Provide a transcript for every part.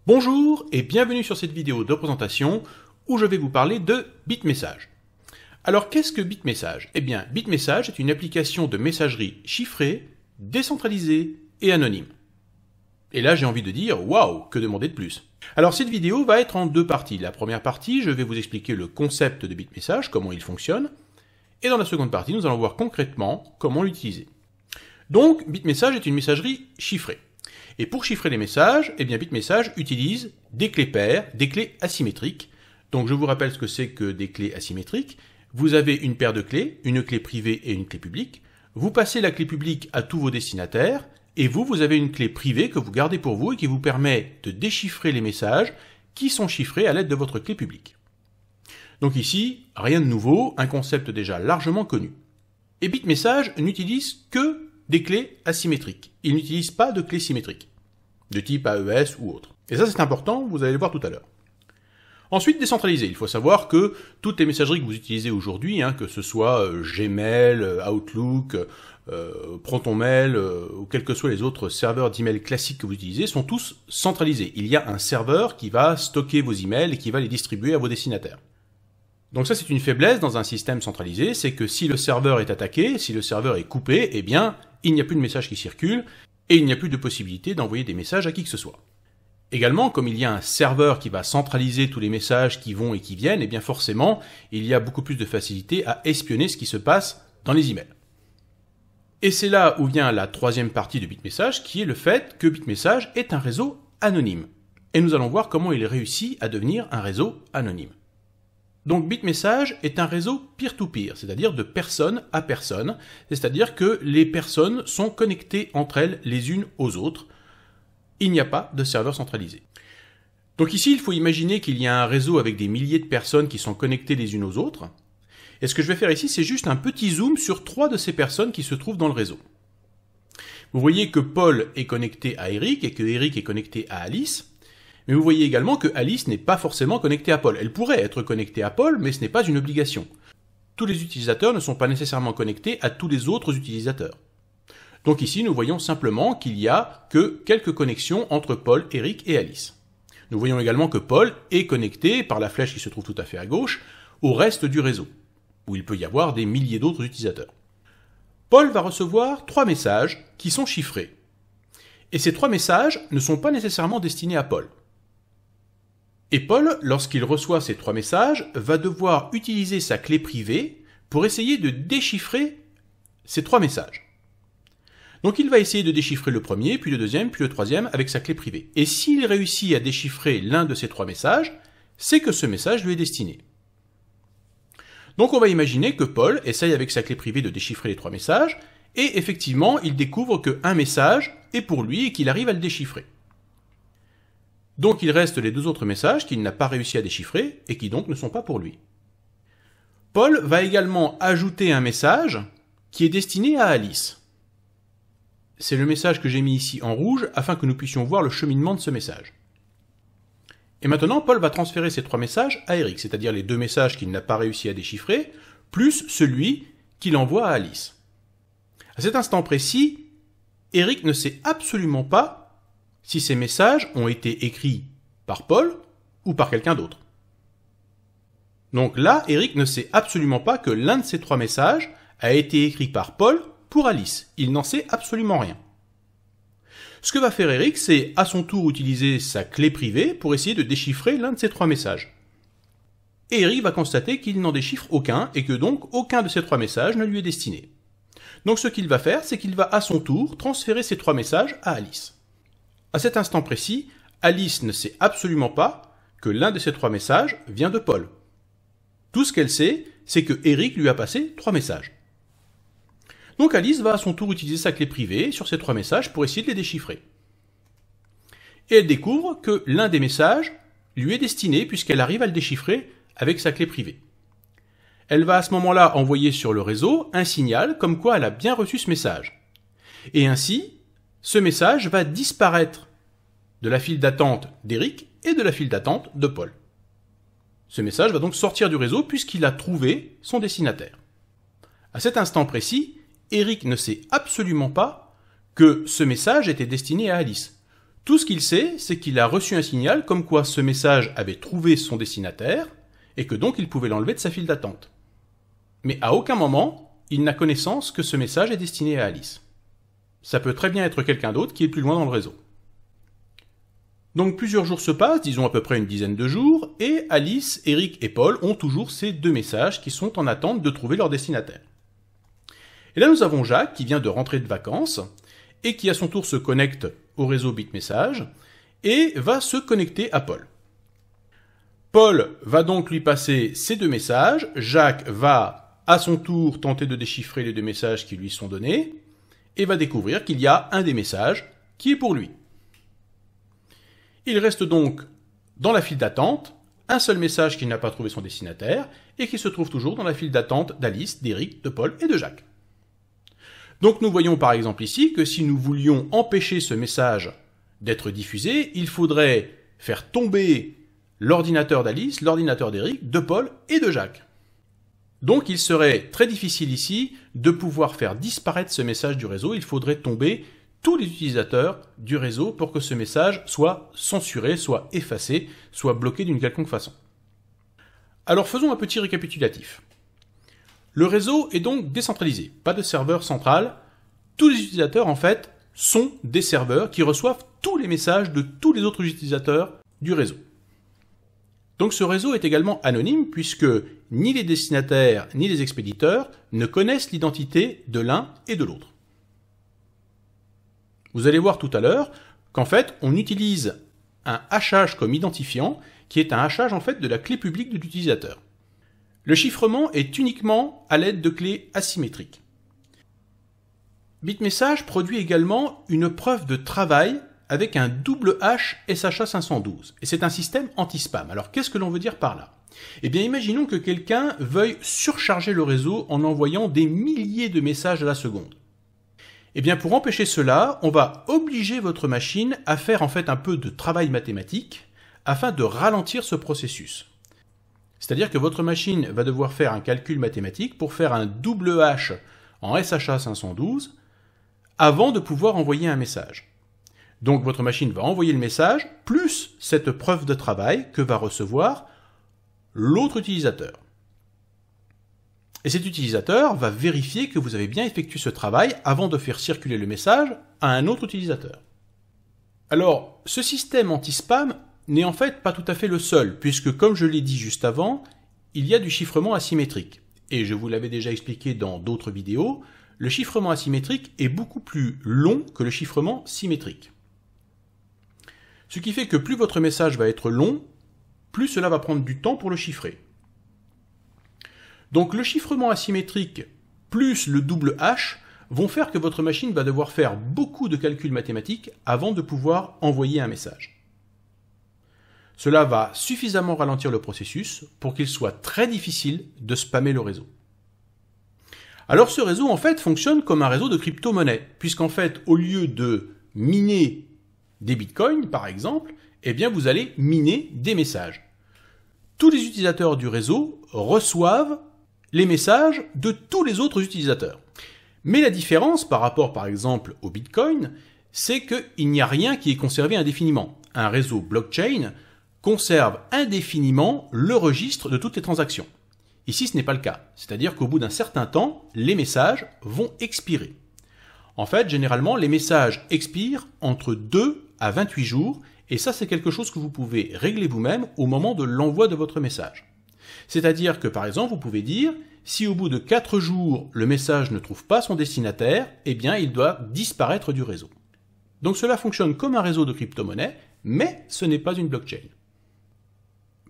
Bonjour et bienvenue sur cette vidéo de présentation où je vais vous parler de BitMessage. Alors qu'est-ce que BitMessage? Eh bien, BitMessage est une application de messagerie chiffrée, décentralisée et anonyme. Et là j'ai envie de dire, waouh, que demander de plus? Alors cette vidéo va être en deux parties. La première partie, je vais vous expliquer le concept de BitMessage, comment il fonctionne, et dans la seconde partie, nous allons voir concrètement comment l'utiliser. Donc, BitMessage est une messagerie chiffrée. Et pour chiffrer les messages, eh bien BitMessage utilise des clés paires, des clés asymétriques. Donc je vous rappelle ce que c'est que des clés asymétriques. Vous avez une paire de clés, une clé privée et une clé publique. Vous passez la clé publique à tous vos destinataires, et vous avez une clé privée que vous gardez pour vous et qui vous permet de déchiffrer les messages qui sont chiffrés à l'aide de votre clé publique. Donc ici, rien de nouveau, un concept déjà largement connu. Et BitMessage n'utilise que des clés asymétriques. Il n'utilise pas de clés symétriques, de type AES ou autre. Et ça c'est important, vous allez le voir tout à l'heure. Ensuite, décentralisé. Il faut savoir que toutes les messageries que vous utilisez aujourd'hui, que ce soit Gmail, Outlook, ProtonMail, ou quels que soient les autres serveurs d'email classiques que vous utilisez, sont tous centralisés. Il y a un serveur qui va stocker vos emails et qui va les distribuer à vos destinataires. Donc ça c'est une faiblesse dans un système centralisé, c'est que si le serveur est attaqué, si le serveur est coupé, eh bien il n'y a plus de messages qui circulent et il n'y a plus de possibilité d'envoyer des messages à qui que ce soit. Également, comme il y a un serveur qui va centraliser tous les messages qui vont et qui viennent, eh bien forcément il y a beaucoup plus de facilité à espionner ce qui se passe dans les emails. Et c'est là où vient la troisième partie de BitMessage, qui est le fait que BitMessage est un réseau anonyme. Et nous allons voir comment il réussit à devenir un réseau anonyme. Donc BitMessage est un réseau peer-to-peer, c'est-à-dire de personne à personne, c'est-à-dire que les personnes sont connectées entre elles les unes aux autres. Il n'y a pas de serveur centralisé. Donc ici, il faut imaginer qu'il y a un réseau avec des milliers de personnes qui sont connectées les unes aux autres. Et ce que je vais faire ici, c'est juste un petit zoom sur 3 de ces personnes qui se trouvent dans le réseau. Vous voyez que Paul est connecté à Eric et que Eric est connecté à Alice. Mais vous voyez également que Alice n'est pas forcément connectée à Paul. Elle pourrait être connectée à Paul, mais ce n'est pas une obligation. Tous les utilisateurs ne sont pas nécessairement connectés à tous les autres utilisateurs. Donc ici, nous voyons simplement qu'il y a que quelques connexions entre Paul, Eric et Alice. Nous voyons également que Paul est connecté, par la flèche qui se trouve tout à fait à gauche, au reste du réseau, où il peut y avoir des milliers d'autres utilisateurs. Paul va recevoir 3 messages qui sont chiffrés. Et ces 3 messages ne sont pas nécessairement destinés à Paul. Et Paul, lorsqu'il reçoit ces 3 messages, va devoir utiliser sa clé privée pour essayer de déchiffrer ces 3 messages. Donc il va essayer de déchiffrer le premier, puis le deuxième, puis le troisième avec sa clé privée. Et s'il réussit à déchiffrer l'un de ces 3 messages, c'est que ce message lui est destiné. Donc on va imaginer que Paul essaye avec sa clé privée de déchiffrer les 3 messages, et effectivement il découvre qu'un message est pour lui et qu'il arrive à le déchiffrer. Donc il reste les 2 autres messages qu'il n'a pas réussi à déchiffrer et qui donc ne sont pas pour lui. Paul va également ajouter un message qui est destiné à Alice. C'est le message que j'ai mis ici en rouge afin que nous puissions voir le cheminement de ce message. Et maintenant Paul va transférer ces 3 messages à Eric, c'est-à-dire les 2 messages qu'il n'a pas réussi à déchiffrer, plus celui qu'il envoie à Alice. À cet instant précis, Eric ne sait absolument pas si ces messages ont été écrits par Paul ou par quelqu'un d'autre. Donc là, Eric ne sait absolument pas que l'un de ces 3 messages a été écrit par Paul pour Alice. Il n'en sait absolument rien. Ce que va faire Eric, c'est à son tour utiliser sa clé privée pour essayer de déchiffrer l'un de ces 3 messages. Et Eric va constater qu'il n'en déchiffre aucun et que donc aucun de ces 3 messages ne lui est destiné. Donc ce qu'il va faire, c'est qu'il va à son tour transférer ces 3 messages à Alice. À cet instant précis, Alice ne sait absolument pas que l'un de ces 3 messages vient de Paul. Tout ce qu'elle sait, c'est que Eric lui a passé 3 messages. Donc Alice va à son tour utiliser sa clé privée sur ces 3 messages pour essayer de les déchiffrer. Et elle découvre que l'un des messages lui est destiné puisqu'elle arrive à le déchiffrer avec sa clé privée. Elle va à ce moment-là envoyer sur le réseau un signal comme quoi elle a bien reçu ce message. Et ainsi, ce message va disparaître de la file d'attente d'Eric et de la file d'attente de Paul. Ce message va donc sortir du réseau puisqu'il a trouvé son destinataire. À cet instant précis, Eric ne sait absolument pas que ce message était destiné à Alice. Tout ce qu'il sait, c'est qu'il a reçu un signal comme quoi ce message avait trouvé son destinataire et que donc il pouvait l'enlever de sa file d'attente. Mais à aucun moment, il n'a connaissance que ce message est destiné à Alice. Ça peut très bien être quelqu'un d'autre qui est plus loin dans le réseau. Donc plusieurs jours se passent, disons à peu près une dizaine de jours, et Alice, Eric et Paul ont toujours ces deux messages qui sont en attente de trouver leur destinataire. Et là nous avons Jacques qui vient de rentrer de vacances et qui à son tour se connecte au réseau BitMessage et va se connecter à Paul. Paul va donc lui passer ces deux messages, Jacques va à son tour tenter de déchiffrer les deux messages qui lui sont donnés et va découvrir qu'il y a un des messages qui est pour lui. Il reste donc dans la file d'attente, un seul message qui n'a pas trouvé son destinataire et qui se trouve toujours dans la file d'attente d'Alice, d'Eric, de Paul et de Jacques. Donc nous voyons par exemple ici que si nous voulions empêcher ce message d'être diffusé, il faudrait faire tomber l'ordinateur d'Alice, l'ordinateur d'Eric, de Paul et de Jacques. Donc il serait très difficile ici de pouvoir faire disparaître ce message du réseau, il faudrait tomber tous les utilisateurs du réseau pour que ce message soit censuré, soit effacé, soit bloqué d'une quelconque façon. Alors faisons un petit récapitulatif. Le réseau est donc décentralisé, pas de serveur central. Tous les utilisateurs en fait sont des serveurs qui reçoivent tous les messages de tous les autres utilisateurs du réseau. Donc ce réseau est également anonyme puisque ni les destinataires ni les expéditeurs ne connaissent l'identité de l'un et de l'autre. Vous allez voir tout à l'heure qu'en fait, on utilise un hachage comme identifiant qui est un hachage en fait de la clé publique de l'utilisateur. Le chiffrement est uniquement à l'aide de clés asymétriques. BitMessage produit également une preuve de travail avec un double hash SHA-512 et c'est un système anti-spam. Alors qu'est-ce que l'on veut dire par là? Eh bien imaginons que quelqu'un veuille surcharger le réseau en envoyant des milliers de messages à la seconde. Eh bien, pour empêcher cela, on va obliger votre machine à faire en fait un peu de travail mathématique afin de ralentir ce processus. C'est-à-dire que votre machine va devoir faire un calcul mathématique pour faire un double hash en SHA-512 avant de pouvoir envoyer un message. Donc votre machine va envoyer le message plus cette preuve de travail que va recevoir l'autre utilisateur. Et cet utilisateur va vérifier que vous avez bien effectué ce travail avant de faire circuler le message à un autre utilisateur. Alors, ce système anti-spam n'est en fait pas tout à fait le seul, puisque comme je l'ai dit juste avant, il y a du chiffrement asymétrique. Et je vous l'avais déjà expliqué dans d'autres vidéos, le chiffrement asymétrique est beaucoup plus long que le chiffrement symétrique. Ce qui fait que plus votre message va être long, plus cela va prendre du temps pour le chiffrer. Donc le chiffrement asymétrique plus le double hash vont faire que votre machine va devoir faire beaucoup de calculs mathématiques avant de pouvoir envoyer un message. Cela va suffisamment ralentir le processus pour qu'il soit très difficile de spammer le réseau. Alors ce réseau en fait fonctionne comme un réseau de crypto-monnaies, puisqu'en fait au lieu de miner des bitcoins par exemple, eh bien vous allez miner des messages. Tous les utilisateurs du réseau reçoivent les messages de tous les autres utilisateurs. Mais la différence par rapport par exemple au Bitcoin, c'est qu'il n'y a rien qui est conservé indéfiniment. Un réseau blockchain conserve indéfiniment le registre de toutes les transactions. Ici ce n'est pas le cas, c'est-à-dire qu'au bout d'un certain temps, les messages vont expirer. En fait, généralement, les messages expirent entre 2 à 28 jours, et ça c'est quelque chose que vous pouvez régler vous-même au moment de l'envoi de votre message. C'est-à-dire que par exemple, vous pouvez dire, si au bout de 4 jours, le message ne trouve pas son destinataire, eh bien il doit disparaître du réseau. Donc cela fonctionne comme un réseau de crypto-monnaies, mais ce n'est pas une blockchain.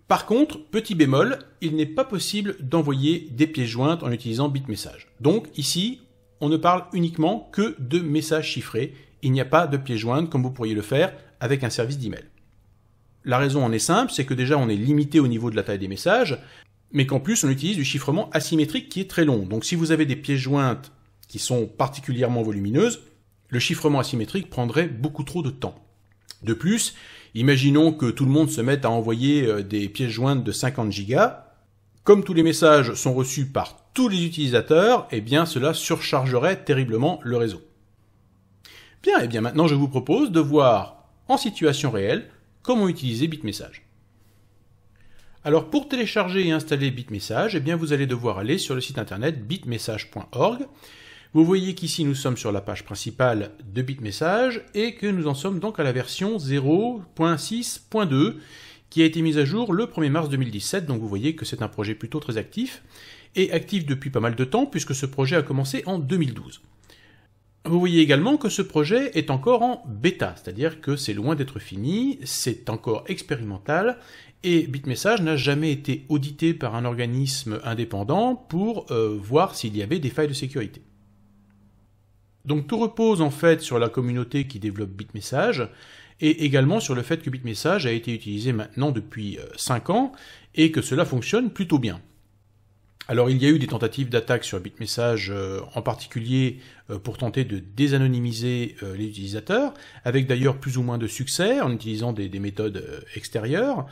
Par contre, petit bémol, il n'est pas possible d'envoyer des pièces jointes en utilisant BitMessage. Donc ici, on ne parle uniquement que de messages chiffrés, il n'y a pas de pièces jointes comme vous pourriez le faire avec un service d'email. La raison en est simple, c'est que déjà on est limité au niveau de la taille des messages, mais qu'en plus on utilise du chiffrement asymétrique qui est très long. Donc si vous avez des pièces jointes qui sont particulièrement volumineuses, le chiffrement asymétrique prendrait beaucoup trop de temps. De plus, imaginons que tout le monde se mette à envoyer des pièces jointes de 50 gigas. Comme tous les messages sont reçus par tous les utilisateurs, eh bien cela surchargerait terriblement le réseau. Bien, et bien maintenant je vous propose de voir en situation réelle comment utiliser BitMessage. Alors pour télécharger et installer BitMessage, eh bien vous allez devoir aller sur le site internet bitmessage.org. Vous voyez qu'ici nous sommes sur la page principale de BitMessage et que nous en sommes donc à la version 0.6.2 qui a été mise à jour le 1er mars 2017. Donc vous voyez que c'est un projet plutôt très actif et actif depuis pas mal de temps puisque ce projet a commencé en 2012. Vous voyez également que ce projet est encore en bêta, c'est-à-dire que c'est loin d'être fini, c'est encore expérimental, et BitMessage n'a jamais été audité par un organisme indépendant pour voir s'il y avait des failles de sécurité. Donc tout repose en fait sur la communauté qui développe BitMessage, et également sur le fait que BitMessage a été utilisé maintenant depuis 5 ans, et que cela fonctionne plutôt bien. Alors il y a eu des tentatives d'attaque sur BitMessage, en particulier pour tenter de désanonymiser les utilisateurs, avec d'ailleurs plus ou moins de succès en utilisant des méthodes extérieures,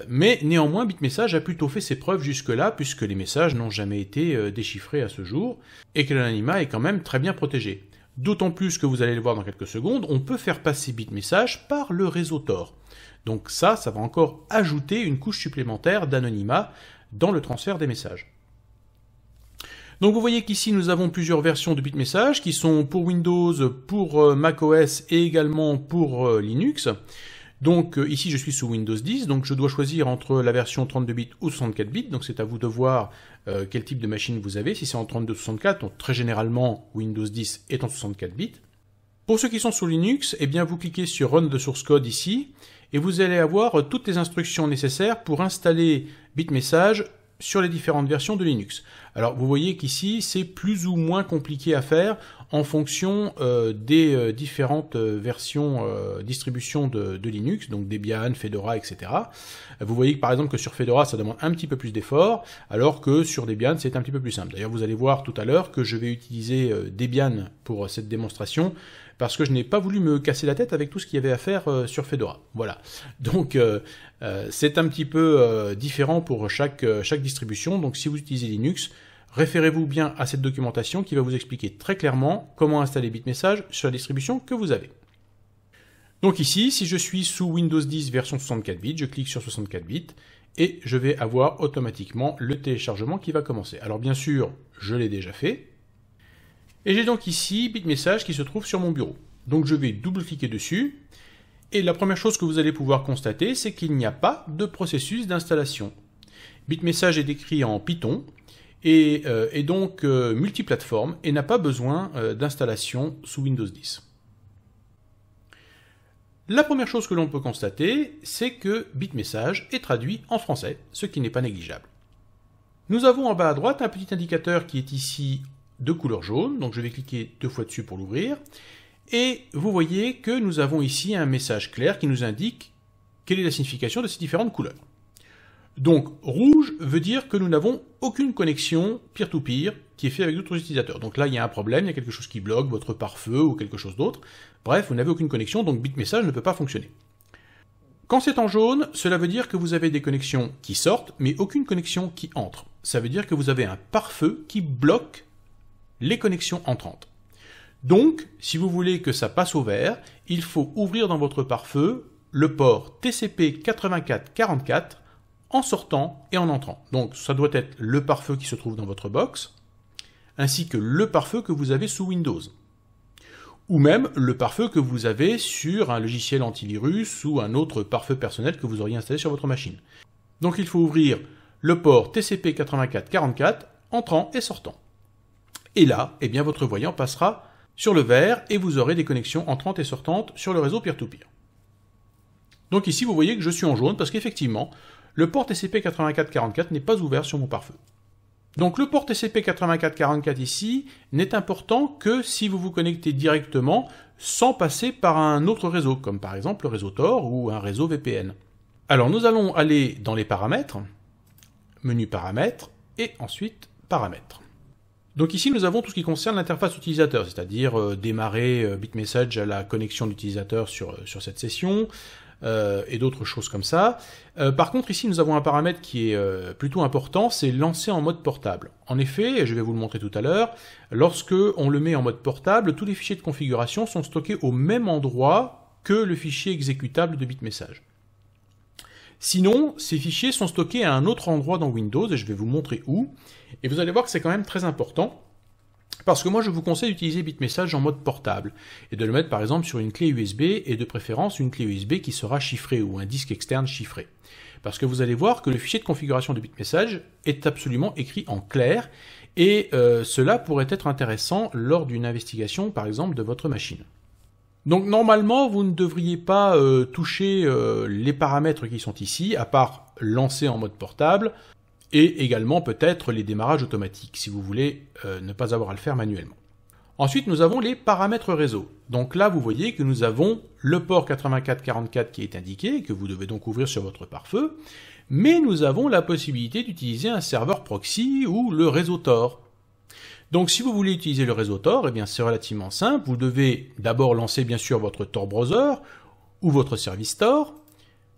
mais néanmoins BitMessage a plutôt fait ses preuves jusque-là, puisque les messages n'ont jamais été déchiffrés à ce jour, et que l'anonymat est quand même très bien protégé. D'autant plus que vous allez le voir dans quelques secondes, on peut faire passer BitMessage par le réseau Tor. Donc ça va encore ajouter une couche supplémentaire d'anonymat dans le transfert des messages. Donc vous voyez qu'ici nous avons plusieurs versions de BitMessage qui sont pour Windows, pour macOS et également pour Linux. Donc ici je suis sous Windows 10, donc je dois choisir entre la version 32 bits ou 64 bits, donc c'est à vous de voir quel type de machine vous avez. Si c'est en 32 ou 64, donc très généralement Windows 10 est en 64 bits. Pour ceux qui sont sous Linux, eh bien vous cliquez sur Run the source code ici, et vous allez avoir toutes les instructions nécessaires pour installer BitMessage sur les différentes versions de Linux. Alors vous voyez qu'ici c'est plus ou moins compliqué à faire en fonction des différentes versions distributions de Linux, donc Debian, Fedora, etc. Vous voyez que par exemple que sur Fedora ça demande un petit peu plus d'efforts, alors que sur Debian c'est un petit peu plus simple. D'ailleurs vous allez voir tout à l'heure que je vais utiliser Debian pour cette démonstration, parce que je n'ai pas voulu me casser la tête avec tout ce qu'il y avait à faire sur Fedora. Voilà. Donc c'est un petit peu différent pour chaque distribution, donc si vous utilisez Linux, référez-vous bien à cette documentation qui va vous expliquer très clairement comment installer BitMessage sur la distribution que vous avez. Donc ici, si je suis sous Windows 10 version 64 bits, je clique sur 64 bits et je vais avoir automatiquement le téléchargement qui va commencer. Alors bien sûr, je l'ai déjà fait. Et j'ai donc ici BitMessage qui se trouve sur mon bureau. Donc je vais double-cliquer dessus. Et la première chose que vous allez pouvoir constater, c'est qu'il n'y a pas de processus d'installation. BitMessage est décrit en Python, et donc multiplateforme, et n'a pas besoin d'installation sous Windows 10. La première chose que l'on peut constater, c'est que BitMessage est traduit en français, ce qui n'est pas négligeable. Nous avons en bas à droite un petit indicateur qui est ici de couleur jaune, donc je vais cliquer 2 fois dessus pour l'ouvrir, et vous voyez que nous avons ici un message clair qui nous indique quelle est la signification de ces différentes couleurs. Donc rouge veut dire que nous n'avons aucune connexion peer-to-peer qui est fait avec d'autres utilisateurs. Donc là il y a un problème, il y a quelque chose qui bloque, votre pare-feu ou quelque chose d'autre. Bref, vous n'avez aucune connexion, donc BitMessage ne peut pas fonctionner. Quand c'est en jaune, cela veut dire que vous avez des connexions qui sortent, mais aucune connexion qui entre. Ça veut dire que vous avez un pare-feu qui bloque les connexions entrantes. Donc, si vous voulez que ça passe au vert, il faut ouvrir dans votre pare-feu le port TCP8444 en sortant et en entrant. Donc ça doit être le pare-feu qui se trouve dans votre box, ainsi que le pare-feu que vous avez sous Windows. Ou même le pare-feu que vous avez sur un logiciel antivirus ou un autre pare-feu personnel que vous auriez installé sur votre machine. Donc il faut ouvrir le port TCP8444 entrant et sortant. Et là, eh bien, votre voyant passera sur le vert et vous aurez des connexions entrantes et sortantes sur le réseau peer-to-peer. Donc ici, vous voyez que je suis en jaune parce qu'effectivement, le port TCP8444 n'est pas ouvert sur mon pare-feu. Donc le port TCP8444 ici n'est important que si vous vous connectez directement sans passer par un autre réseau, comme par exemple le réseau Tor ou un réseau VPN. Alors nous allons aller dans les paramètres, menu paramètres, et ensuite paramètres. Donc ici nous avons tout ce qui concerne l'interface utilisateur, c'est-à-dire démarrer BitMessage à la connexion d'utilisateur sur cette session, et d'autres choses comme ça. Par contre ici nous avons un paramètre qui est plutôt important, c'est lancer en mode portable. En effet, et je vais vous le montrer tout à l'heure, lorsque on le met en mode portable, tous les fichiers de configuration sont stockés au même endroit que le fichier exécutable de BitMessage. Sinon, ces fichiers sont stockés à un autre endroit dans Windows, et je vais vous montrer où. Et vous allez voir que c'est quand même très important, parce que moi je vous conseille d'utiliser BitMessage en mode portable, et de le mettre par exemple sur une clé USB, et de préférence une clé USB qui sera chiffrée, ou un disque externe chiffré. Parce que vous allez voir que le fichier de configuration de BitMessage est absolument écrit en clair, et cela pourrait être intéressant lors d'une investigation par exemple de votre machine. Donc normalement, vous ne devriez pas toucher les paramètres qui sont ici, à part lancer en mode portable, et également peut-être les démarrages automatiques, si vous voulez ne pas avoir à le faire manuellement. Ensuite, nous avons les paramètres réseau. Donc là, vous voyez que nous avons le port 8444 qui est indiqué, que vous devez donc ouvrir sur votre pare-feu, mais nous avons la possibilité d'utiliser un serveur proxy ou le réseau Tor. Donc si vous voulez utiliser le réseau Tor, eh bien c'est relativement simple. Vous devez d'abord lancer bien sûr votre Tor browser ou votre service Tor,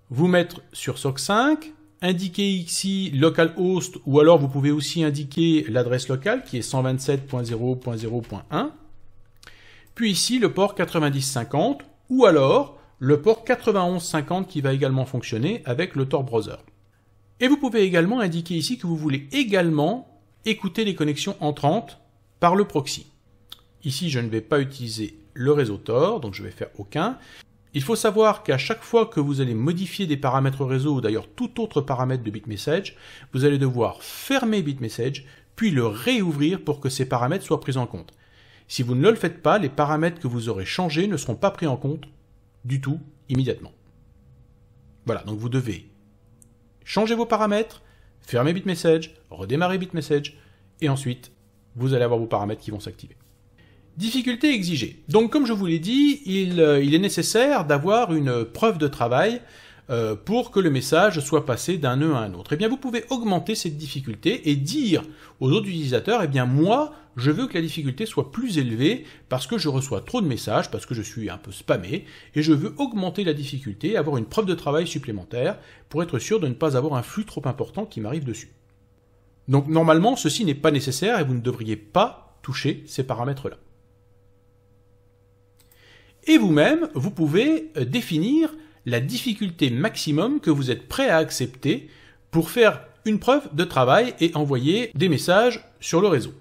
vous mettre sur SOC 5, indiquer ici localhost, ou alors vous pouvez aussi indiquer l'adresse locale qui est 127.0.0.1, puis ici le port 9050 ou alors le port 9150 qui va également fonctionner avec le Tor browser. Et vous pouvez également indiquer ici que vous voulez également écouter les connexions entrantes par le proxy. Ici, je ne vais pas utiliser le réseau Tor, donc je vais faire aucun. Il faut savoir qu'à chaque fois que vous allez modifier des paramètres réseau ou d'ailleurs tout autre paramètre de BitMessage, vous allez devoir fermer BitMessage, puis le réouvrir pour que ces paramètres soient pris en compte. Si vous ne le faites pas, les paramètres que vous aurez changés ne seront pas pris en compte du tout immédiatement. Voilà, donc vous devez changer vos paramètres, fermer BitMessage, redémarrer BitMessage, et ensuite, vous allez avoir vos paramètres qui vont s'activer. Difficulté exigée. Donc, comme je vous l'ai dit, il est nécessaire d'avoir une preuve de travail pour que le message soit passé d'un nœud à un autre. Eh bien, vous pouvez augmenter cette difficulté et dire aux autres utilisateurs, eh bien, moi, je veux que la difficulté soit plus élevée parce que je reçois trop de messages, parce que je suis un peu spammé, et je veux augmenter la difficulté, avoir une preuve de travail supplémentaire pour être sûr de ne pas avoir un flux trop important qui m'arrive dessus. Donc, normalement, ceci n'est pas nécessaire et vous ne devriez pas toucher ces paramètres-là. Et vous-même, vous pouvez définir la difficulté maximum que vous êtes prêt à accepter pour faire une preuve de travail et envoyer des messages sur le réseau.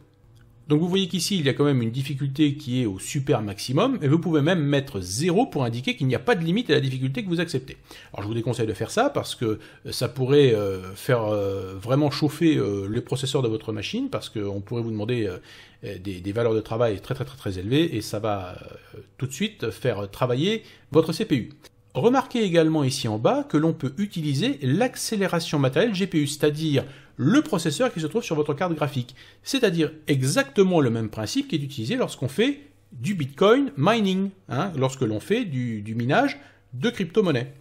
Donc vous voyez qu'ici, il y a quand même une difficulté qui est au super maximum, et vous pouvez même mettre 0 pour indiquer qu'il n'y a pas de limite à la difficulté que vous acceptez. Alors je vous déconseille de faire ça parce que ça pourrait faire vraiment chauffer les processeurs de votre machine, parce qu'on pourrait vous demander des valeurs de travail très élevées, et ça va tout de suite faire travailler votre CPU. Remarquez également ici en bas que l'on peut utiliser l'accélération matérielle GPU, c'est-à-dire le processeur qui se trouve sur votre carte graphique. C'est-à-dire exactement le même principe qui est utilisé lorsqu'on fait du Bitcoin mining, lorsque l'on fait du minage de crypto-monnaie.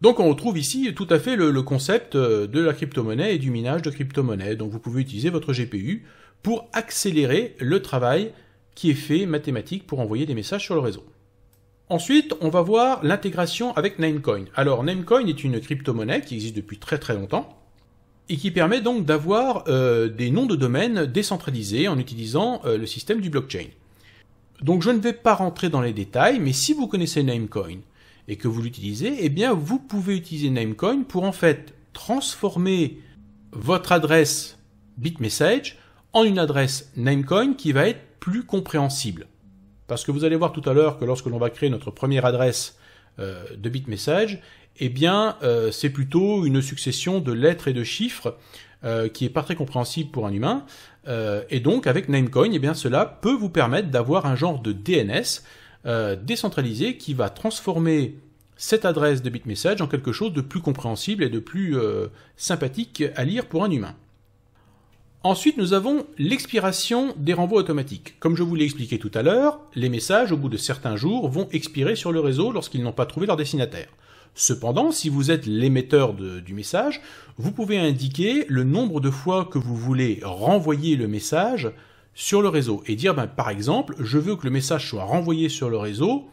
Donc on retrouve ici tout à fait le concept de la crypto-monnaie et du minage de crypto-monnaie. Donc vous pouvez utiliser votre GPU pour accélérer le travail qui est fait mathématique pour envoyer des messages sur le réseau. Ensuite, on va voir l'intégration avec Namecoin. Alors, Namecoin est une crypto-monnaie qui existe depuis très longtemps et qui permet donc d'avoir des noms de domaine décentralisés en utilisant le système du blockchain. Donc, je ne vais pas rentrer dans les détails, mais si vous connaissez Namecoin et que vous l'utilisez, eh bien, vous pouvez utiliser Namecoin pour en fait transformer votre adresse BitMessage en une adresse Namecoin qui va être plus compréhensible. Parce que vous allez voir tout à l'heure que lorsque l'on va créer notre première adresse de BitMessage, eh bien, c'est plutôt une succession de lettres et de chiffres qui est pas très compréhensible pour un humain. Et donc, avec Namecoin, eh bien, cela peut vous permettre d'avoir un genre de DNS décentralisé qui va transformer cette adresse de BitMessage en quelque chose de plus compréhensible et de plus sympathique à lire pour un humain. Ensuite, nous avons l'expiration des renvois automatiques. Comme je vous l'ai expliqué tout à l'heure, les messages, au bout de certains jours, vont expirer sur le réseau lorsqu'ils n'ont pas trouvé leur destinataire. Cependant, si vous êtes l'émetteur du message, vous pouvez indiquer le nombre de fois que vous voulez renvoyer le message sur le réseau et dire, par exemple, je veux que le message soit renvoyé sur le réseau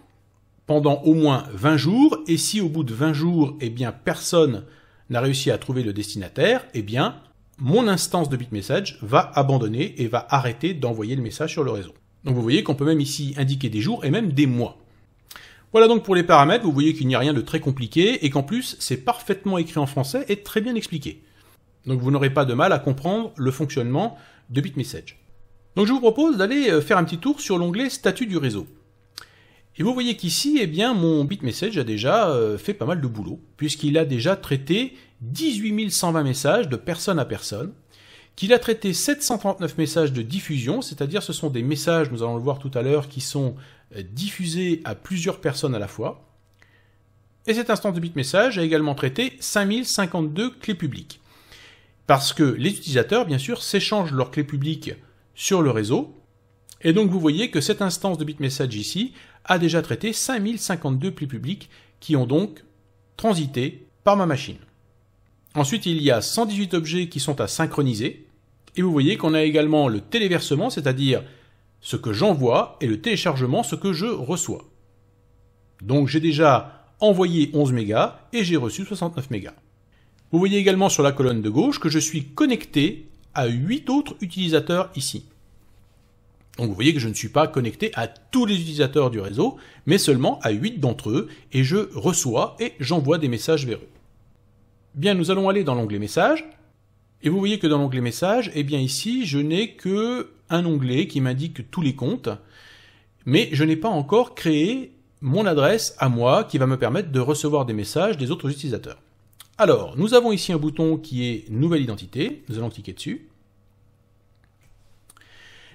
pendant au moins 20 jours, et si au bout de 20 jours, eh bien, personne n'a réussi à trouver le destinataire, eh bien, mon instance de BitMessage va abandonner et va arrêter d'envoyer le message sur le réseau. Donc vous voyez qu'on peut même ici indiquer des jours et même des mois. Voilà donc pour les paramètres, vous voyez qu'il n'y a rien de très compliqué et qu'en plus c'est parfaitement écrit en français et très bien expliqué. Donc vous n'aurez pas de mal à comprendre le fonctionnement de BitMessage. Donc je vous propose d'aller faire un petit tour sur l'onglet Statut du réseau. Et vous voyez qu'ici, eh bien, mon BitMessage a déjà fait pas mal de boulot, puisqu'il a déjà traité 18 120 messages de personne à personne, qu'il a traité 739 messages de diffusion, c'est-à-dire ce sont des messages, nous allons le voir tout à l'heure, qui sont diffusés à plusieurs personnes à la fois. Et cette instance de BitMessage a également traité 5052 clés publiques. Parce que les utilisateurs, bien sûr, s'échangent leurs clés publiques sur le réseau, et donc vous voyez que cette instance de BitMessage ici a déjà traité 5052 clés publiques qui ont donc transité par ma machine. Ensuite, il y a 118 objets qui sont à synchroniser, et vous voyez qu'on a également le téléversement, c'est-à-dire ce que j'envoie, et le téléchargement, ce que je reçois. Donc j'ai déjà envoyé 11 mégas et j'ai reçu 69 mégas. Vous voyez également sur la colonne de gauche que je suis connecté à 8 autres utilisateurs ici. Donc vous voyez que je ne suis pas connecté à tous les utilisateurs du réseau, mais seulement à 8 d'entre eux, et je reçois et j'envoie des messages vers eux. Bien, nous allons aller dans l'onglet Messages, et vous voyez que dans l'onglet Messages, eh bien ici, je n'ai que un onglet qui m'indique tous les comptes, mais je n'ai pas encore créé mon adresse à moi qui va me permettre de recevoir des messages des autres utilisateurs. Alors, nous avons ici un bouton qui est Nouvelle identité, nous allons cliquer dessus.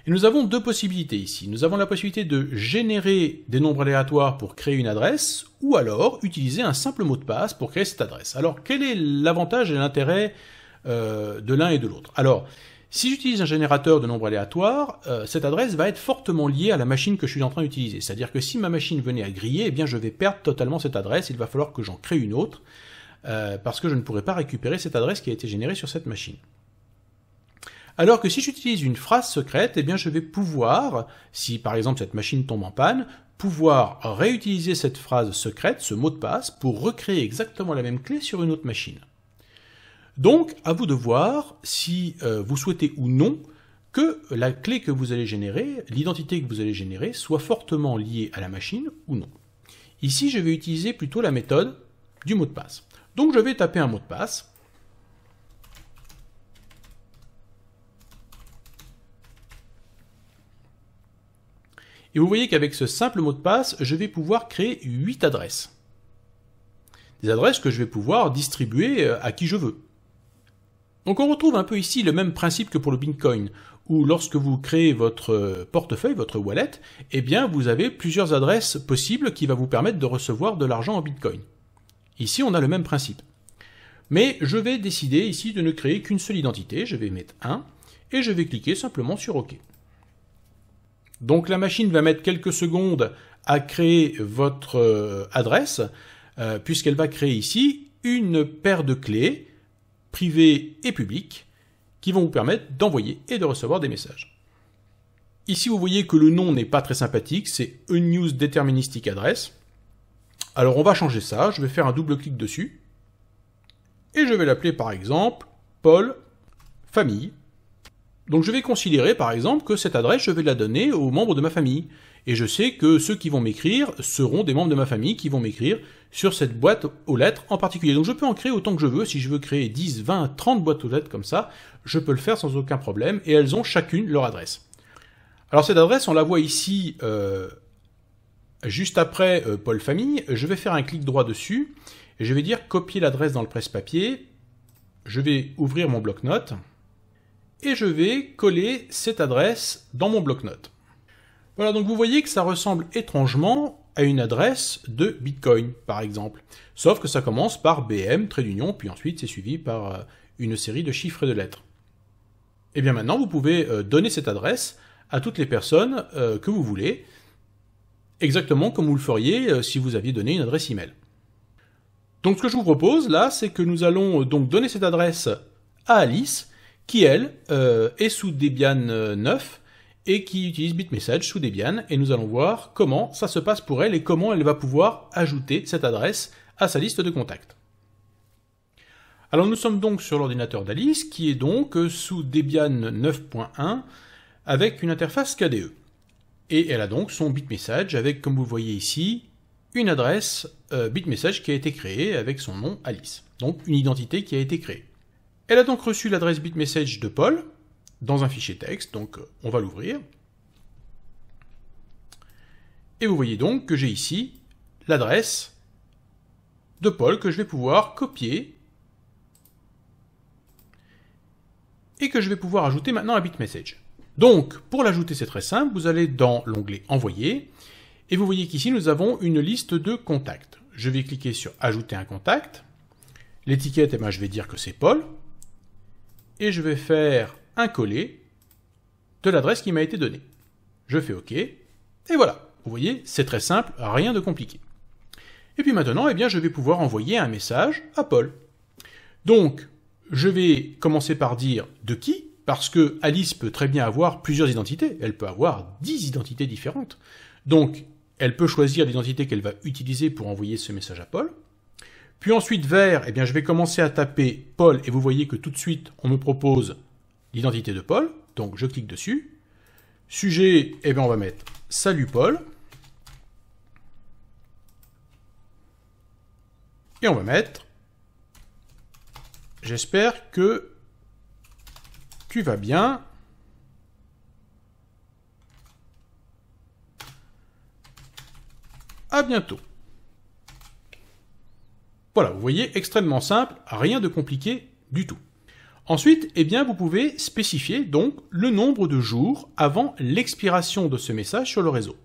Et nous avons deux possibilités ici. Nous avons la possibilité de générer des nombres aléatoires pour créer une adresse, ou alors utiliser un simple mot de passe pour créer cette adresse. Alors, quel est l'avantage et l'intérêt de l'un et de l'autre? Alors, si j'utilise un générateur de nombres aléatoires, cette adresse va être fortement liée à la machine que je suis en train d'utiliser. C'est-à-dire que si ma machine venait à griller, eh bien je vais perdre totalement cette adresse, il va falloir que j'en crée une autre, parce que je ne pourrai pas récupérer cette adresse qui a été générée sur cette machine. Alors que si j'utilise une phrase secrète, eh bien je vais pouvoir, si par exemple cette machine tombe en panne, pouvoir réutiliser cette phrase secrète, ce mot de passe, pour recréer exactement la même clé sur une autre machine. Donc, à vous de voir si vous souhaitez ou non que la clé que vous allez générer, l'identité que vous allez générer, soit fortement liée à la machine ou non. Ici, je vais utiliser plutôt la méthode du mot de passe. Donc, je vais taper un mot de passe. Et vous voyez qu'avec ce simple mot de passe, je vais pouvoir créer 8 adresses. Des adresses que je vais pouvoir distribuer à qui je veux. Donc on retrouve un peu ici le même principe que pour le Bitcoin, où lorsque vous créez votre portefeuille, votre wallet, eh bien vous avez plusieurs adresses possibles qui vont vous permettre de recevoir de l'argent en Bitcoin. Ici on a le même principe. Mais je vais décider ici de ne créer qu'une seule identité, je vais mettre 1, et je vais cliquer simplement sur OK. Donc la machine va mettre quelques secondes à créer votre adresse, puisqu'elle va créer ici une paire de clés, privées et publiques, qui vont vous permettre d'envoyer et de recevoir des messages. Ici vous voyez que le nom n'est pas très sympathique, c'est Unused Deterministic Address. Alors on va changer ça, je vais faire un double clic dessus, et je vais l'appeler par exemple Paul Famille. Donc je vais considérer par exemple que cette adresse, je vais la donner aux membres de ma famille. Et je sais que ceux qui vont m'écrire seront des membres de ma famille qui vont m'écrire sur cette boîte aux lettres en particulier. Donc je peux en créer autant que je veux. Si je veux créer 10, 20, 30 boîtes aux lettres comme ça, je peux le faire sans aucun problème. Et elles ont chacune leur adresse. Alors cette adresse, on la voit ici juste après Paul Famille. Je vais faire un clic droit dessus. Et je vais dire copier l'adresse dans le presse-papier. Je vais ouvrir mon bloc-notes. Et je vais coller cette adresse dans mon bloc-notes. Voilà, donc vous voyez que ça ressemble étrangement à une adresse de Bitcoin, par exemple. Sauf que ça commence par BM, trait d'union, puis ensuite c'est suivi par une série de chiffres et de lettres. Et bien maintenant, vous pouvez donner cette adresse à toutes les personnes que vous voulez, exactement comme vous le feriez si vous aviez donné une adresse email. Donc ce que je vous propose là, c'est que nous allons donc donner cette adresse à Alice, qui, elle, est sous Debian 9 et qui utilise BitMessage sous Debian. Et nous allons voir comment ça se passe pour elle et comment elle va pouvoir ajouter cette adresse à sa liste de contacts. Alors nous sommes donc sur l'ordinateur d'Alice, qui est donc sous Debian 9.1 avec une interface KDE. Et elle a donc son BitMessage avec, comme vous voyez ici, une adresse BitMessage qui a été créée avec son nom Alice. Donc une identité qui a été créée. Elle a donc reçu l'adresse BitMessage de Paul dans un fichier texte, donc on va l'ouvrir. Et vous voyez donc que j'ai ici l'adresse de Paul que je vais pouvoir copier et que je vais pouvoir ajouter maintenant à BitMessage. Donc, pour l'ajouter, c'est très simple, vous allez dans l'onglet Envoyer, et vous voyez qu'ici, nous avons une liste de contacts. Je vais cliquer sur Ajouter un contact. L'étiquette, eh bien, je vais dire que c'est Paul, et je vais faire un coller de l'adresse qui m'a été donnée. Je fais OK, et voilà. Vous voyez, c'est très simple, rien de compliqué. Et puis maintenant, eh bien, je vais pouvoir envoyer un message à Paul. Donc, je vais commencer par dire de qui, parce que Alice peut très bien avoir plusieurs identités. Elle peut avoir 10 identités différentes. Donc, elle peut choisir l'identité qu'elle va utiliser pour envoyer ce message à Paul. Puis ensuite, vers, eh bien, je vais commencer à taper Paul, et vous voyez que tout de suite, on me propose l'identité de Paul. Donc, je clique dessus. Sujet, eh bien, on va mettre « Salut Paul ». Et on va mettre « J'espère que tu vas bien. À bientôt. » Voilà, vous voyez, extrêmement simple, rien de compliqué du tout. Ensuite, eh bien, vous pouvez spécifier donc le nombre de jours avant l'expiration de ce message sur le réseau.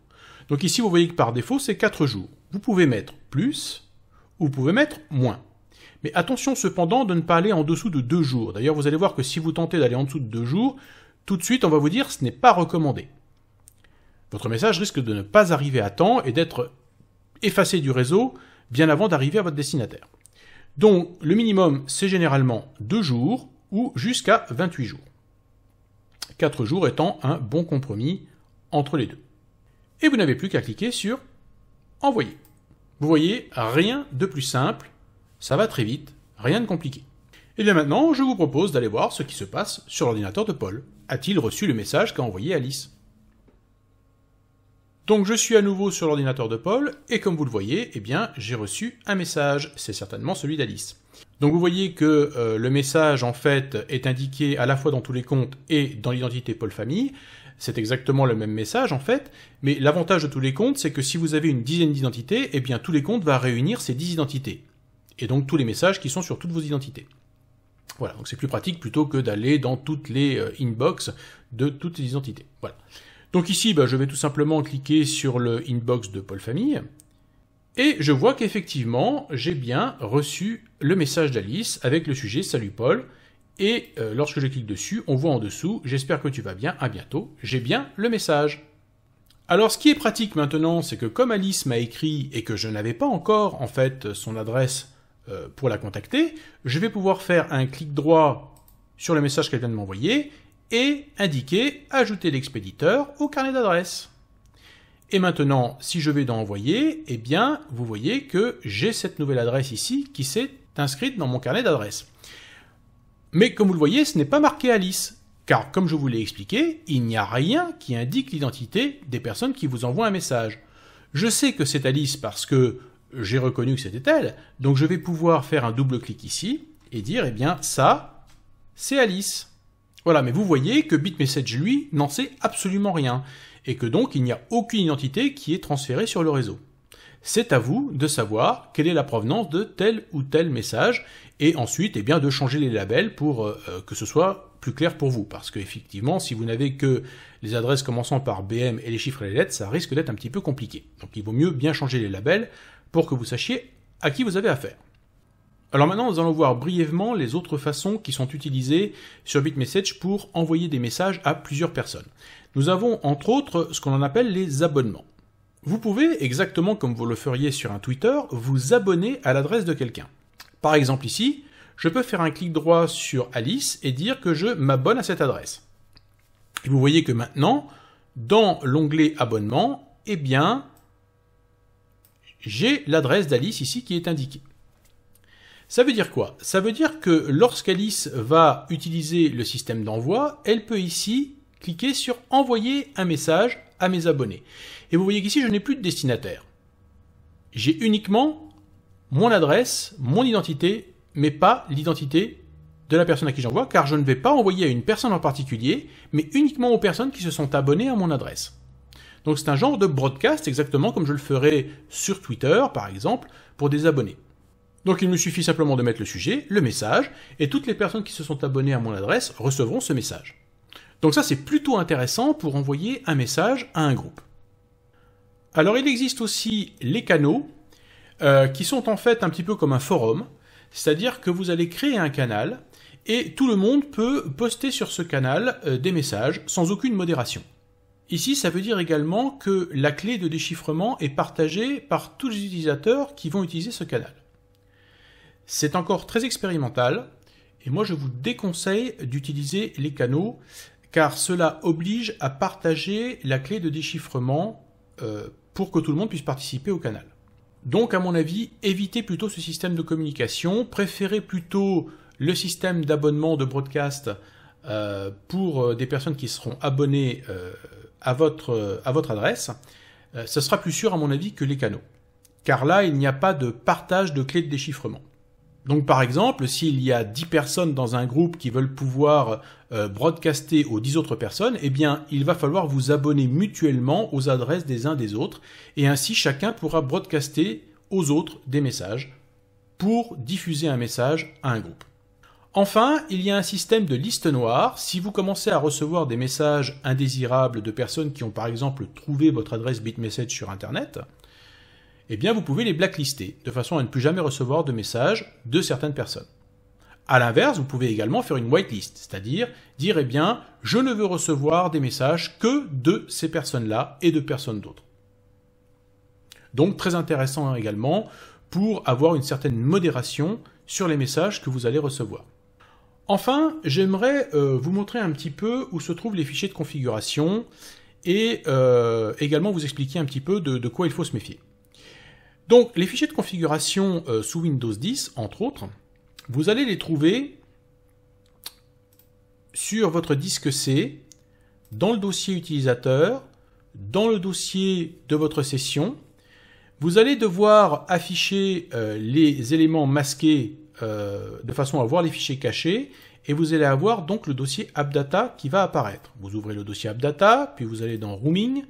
Donc ici, vous voyez que par défaut, c'est 4 jours. Vous pouvez mettre plus, ou vous pouvez mettre moins. Mais attention cependant de ne pas aller en dessous de 2 jours. D'ailleurs, vous allez voir que si vous tentez d'aller en dessous de 2 jours, tout de suite, on va vous dire que ce n'est pas recommandé. Votre message risque de ne pas arriver à temps et d'être effacé du réseau bien avant d'arriver à votre destinataire. Donc, le minimum, c'est généralement 2 jours ou jusqu'à 28 jours. 4 jours étant un bon compromis entre les deux. Et vous n'avez plus qu'à cliquer sur « Envoyer ». Vous voyez, rien de plus simple, ça va très vite, rien de compliqué. Et bien maintenant, je vous propose d'aller voir ce qui se passe sur l'ordinateur de Paul. A-t-il reçu le message qu'a envoyé Alice ? Donc je suis à nouveau sur l'ordinateur de Paul, et comme vous le voyez, eh bien, j'ai reçu un message, c'est certainement celui d'Alice. Donc vous voyez que le message, en fait, est indiqué à la fois dans tous les comptes et dans l'identité Paul Famille. C'est exactement le même message, en fait, mais l'avantage de tous les comptes, c'est que si vous avez une dizaine d'identités, eh bien, tous les comptes vont réunir ces 10 identités. Et donc tous les messages qui sont sur toutes vos identités. Voilà, donc c'est plus pratique plutôt que d'aller dans toutes les inbox de toutes les identités. Voilà. Donc ici, je vais tout simplement cliquer sur le inbox de Paul Famille, et je vois qu'effectivement, j'ai bien reçu le message d'Alice avec le sujet « Salut Paul », et lorsque je clique dessus, on voit en dessous « J'espère que tu vas bien, à bientôt », j'ai bien le message. Alors ce qui est pratique maintenant, c'est que comme Alice m'a écrit et que je n'avais pas encore en fait son adresse pour la contacter, je vais pouvoir faire un clic droit sur le message qu'elle vient de m'envoyer, et indiquer « Ajouter l'expéditeur au carnet d'adresse ». Et maintenant, si je vais dans « Envoyer », eh bien, vous voyez que j'ai cette nouvelle adresse ici qui s'est inscrite dans mon carnet d'adresse. Mais comme vous le voyez, ce n'est pas marqué Alice, car comme je vous l'ai expliqué, il n'y a rien qui indique l'identité des personnes qui vous envoient un message. Je sais que c'est Alice parce que j'ai reconnu que c'était elle, donc je vais pouvoir faire un double clic ici et dire « Eh bien, ça, c'est Alice ». Voilà, mais vous voyez que BitMessage, lui, n'en sait absolument rien, et que donc il n'y a aucune identité qui est transférée sur le réseau. C'est à vous de savoir quelle est la provenance de tel ou tel message, et ensuite, eh bien, de changer les labels pour que ce soit plus clair pour vous, parce qu'effectivement, si vous n'avez que les adresses commençant par BM et les chiffres et les lettres, ça risque d'être un petit peu compliqué. Donc il vaut mieux bien changer les labels pour que vous sachiez à qui vous avez affaire. Alors maintenant, nous allons voir brièvement les autres façons qui sont utilisées sur BitMessage pour envoyer des messages à plusieurs personnes. Nous avons entre autres ce qu'on appelle les abonnements. Vous pouvez, exactement comme vous le feriez sur un Twitter, vous abonner à l'adresse de quelqu'un. Par exemple ici, je peux faire un clic droit sur Alice et dire que je m'abonne à cette adresse. Et vous voyez que maintenant, dans l'onglet abonnement, eh bien, j'ai l'adresse d'Alice ici qui est indiquée. Ça veut dire quoi? Ça veut dire que lorsqu'Alice va utiliser le système d'envoi, elle peut ici cliquer sur « Envoyer un message à mes abonnés ». Et vous voyez qu'ici, je n'ai plus de destinataire. j'ai uniquement mon adresse, mon identité, mais pas l'identité de la personne à qui j'envoie, car je ne vais pas envoyer à une personne en particulier, mais uniquement aux personnes qui se sont abonnées à mon adresse. Donc c'est un genre de broadcast, exactement comme je le ferais sur Twitter, par exemple, pour des abonnés. Donc il me suffit simplement de mettre le sujet, le message, et toutes les personnes qui se sont abonnées à mon adresse recevront ce message. Donc ça c'est plutôt intéressant pour envoyer un message à un groupe. Alors il existe aussi les canaux, qui sont en fait un petit peu comme un forum, c'est-à-dire que vous allez créer un canal, et tout le monde peut poster sur ce canal des messages sans aucune modération. Ici, ça veut dire également que la clé de déchiffrement est partagée par tous les utilisateurs qui vont utiliser ce canal. C'est encore très expérimental, et moi je vous déconseille d'utiliser les canaux, car cela oblige à partager la clé de déchiffrement pour que tout le monde puisse participer au canal. Donc à mon avis, évitez plutôt ce système de communication, préférez plutôt le système d'abonnement de broadcast pour des personnes qui seront abonnées à votre adresse. Ce sera plus sûr à mon avis que les canaux, car là il n'y a pas de partage de clés de déchiffrement. Donc par exemple, s'il y a 10 personnes dans un groupe qui veulent pouvoir broadcaster aux 10 autres personnes, eh bien il va falloir vous abonner mutuellement aux adresses des uns des autres, et ainsi chacun pourra broadcaster aux autres des messages pour diffuser un message à un groupe. Enfin, il y a un système de liste noire. Si vous commencez à recevoir des messages indésirables de personnes qui ont par exemple trouvé votre adresse BitMessage sur Internet, eh bien vous pouvez les blacklister, de façon à ne plus jamais recevoir de messages de certaines personnes. A l'inverse, vous pouvez également faire une whitelist, c'est-à-dire dire, eh bien, je ne veux recevoir des messages que de ces personnes-là et de personnes d'autres. Donc très intéressant également pour avoir une certaine modération sur les messages que vous allez recevoir. Enfin, j'aimerais vous montrer un petit peu où se trouvent les fichiers de configuration et également vous expliquer un petit peu de quoi il faut se méfier. Donc, les fichiers de configuration sous Windows 10, entre autres, vous allez les trouver sur votre disque C, dans le dossier utilisateur, dans le dossier de votre session. Vous allez devoir afficher les éléments masqués de façon à voir les fichiers cachés, et vous allez avoir donc le dossier AppData qui va apparaître. Vous ouvrez le dossier AppData, puis vous allez dans Rooming,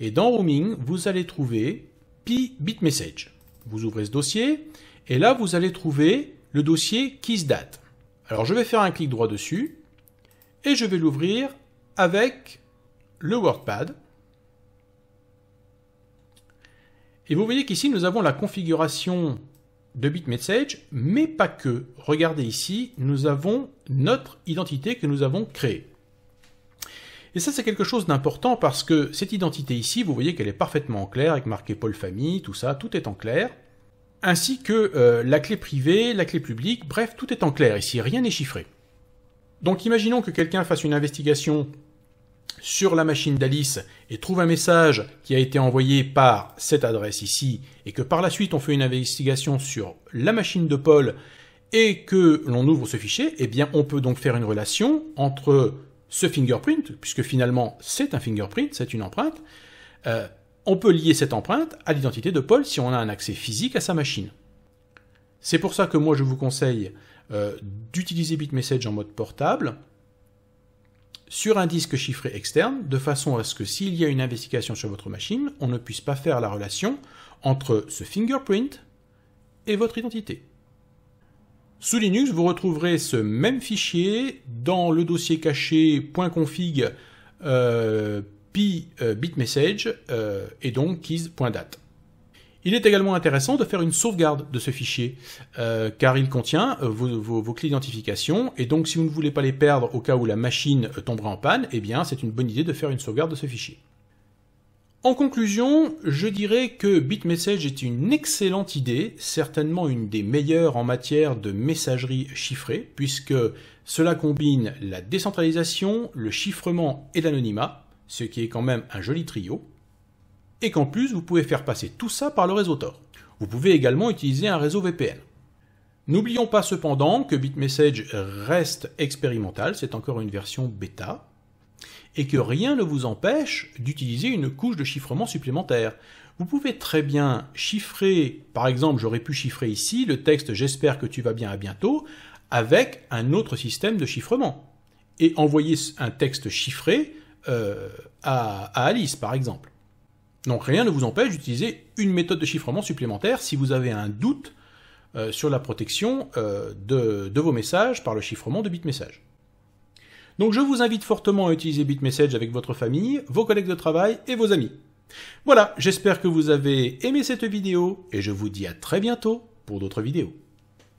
et dans Rooming, vous allez trouver BitMessage. Vous ouvrez ce dossier, et là vous allez trouver le dossier KeysDat. Alors je vais faire un clic droit dessus, et je vais l'ouvrir avec le WordPad. Et vous voyez qu'ici nous avons la configuration de BitMessage, mais pas que. Regardez ici, nous avons notre identité que nous avons créée. Et ça, c'est quelque chose d'important parce que cette identité ici, vous voyez qu'elle est parfaitement en clair, avec marqué Paul Famille, tout ça, tout est en clair. Ainsi que la clé privée, la clé publique, bref, tout est en clair ici, rien n'est chiffré. Donc imaginons que quelqu'un fasse une investigation sur la machine d'Alice et trouve un message qui a été envoyé par cette adresse ici, et que par la suite on fait une investigation sur la machine de Paul et que l'on ouvre ce fichier, eh bien on peut donc faire une relation entre ce fingerprint, puisque finalement c'est un fingerprint, c'est une empreinte, on peut lier cette empreinte à l'identité de Paul si on a un accès physique à sa machine. C'est pour ça que moi je vous conseille d'utiliser BitMessage en mode portable, sur un disque chiffré externe, de façon à ce que s'il y a une investigation sur votre machine, on ne puisse pas faire la relation entre ce fingerprint et votre identité. Sous Linux, vous retrouverez ce même fichier dans le dossier caché .config bitmessage et donc keys.dat. Il est également intéressant de faire une sauvegarde de ce fichier, car il contient vos clés d'identification, et donc si vous ne voulez pas les perdre au cas où la machine tomberait en panne, eh bien c'est une bonne idée de faire une sauvegarde de ce fichier. En conclusion, je dirais que BitMessage est une excellente idée, certainement une des meilleures en matière de messagerie chiffrée, puisque cela combine la décentralisation, le chiffrement et l'anonymat, ce qui est quand même un joli trio, et qu'en plus vous pouvez faire passer tout ça par le réseau Tor. Vous pouvez également utiliser un réseau VPN. N'oublions pas cependant que BitMessage reste expérimental, c'est encore une version bêta, et que rien ne vous empêche d'utiliser une couche de chiffrement supplémentaire. Vous pouvez très bien chiffrer, par exemple, j'aurais pu chiffrer ici le texte « J'espère que tu vas bien, à bientôt » avec un autre système de chiffrement et envoyer un texte chiffré à Alice, par exemple. Donc rien ne vous empêche d'utiliser une méthode de chiffrement supplémentaire si vous avez un doute sur la protection de vos messages par le chiffrement de BitMessage. Donc je vous invite fortement à utiliser BitMessage avec votre famille, vos collègues de travail et vos amis. Voilà, j'espère que vous avez aimé cette vidéo et je vous dis à très bientôt pour d'autres vidéos.